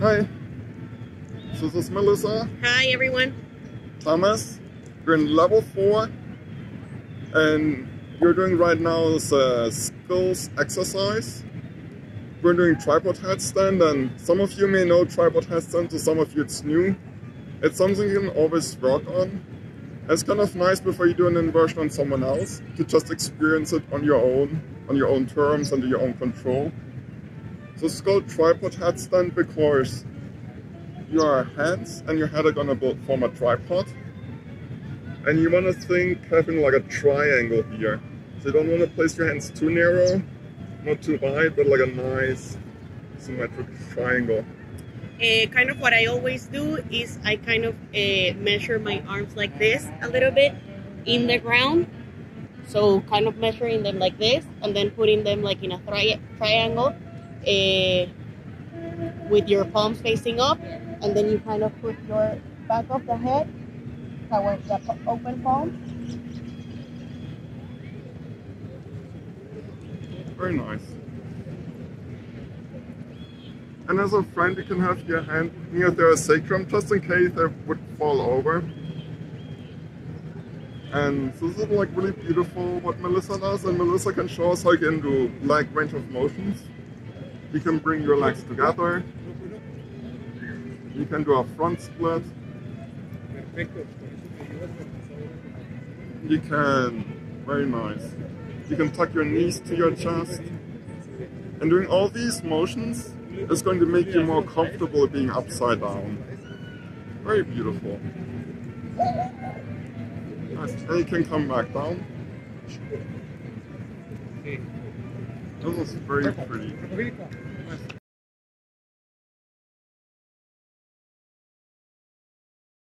Hi, so this is Melissa. Hi everyone. Thomas. You're in level 4 and you're doing right now is a skills exercise. We're doing tripod headstand, and some of you may know tripod headstand, to some of you it's new. It's something you can always work on. It's kind of nice before you do an inversion on someone else to just experience it on your own terms, under your own control. So it's called tripod headstand because your hands and your head are gonna form a tripod. And you wanna think having like a triangle here. So you don't wanna place your hands too narrow, not too wide, but like a nice symmetric triangle. Kind of what I always do is I kind of measure my arms like this a little bit in the ground. So kind of measuring them like this and then putting them like in a triangle with your palms facing up, and then you kind of put your back of the head towards the open palm. Very nice. And as a friend, you can have your hand near their sacrum just in case they would fall over. And this is like really beautiful what Melissa does, and Melissa can show us how you can do leg range of motions. You can bring your legs together. You can do a front split. You can, very nice. You can tuck your knees to your chest. And doing all these motions is going to make you more comfortable being upside down. Very beautiful. Nice. And you can come back down. This is very pretty.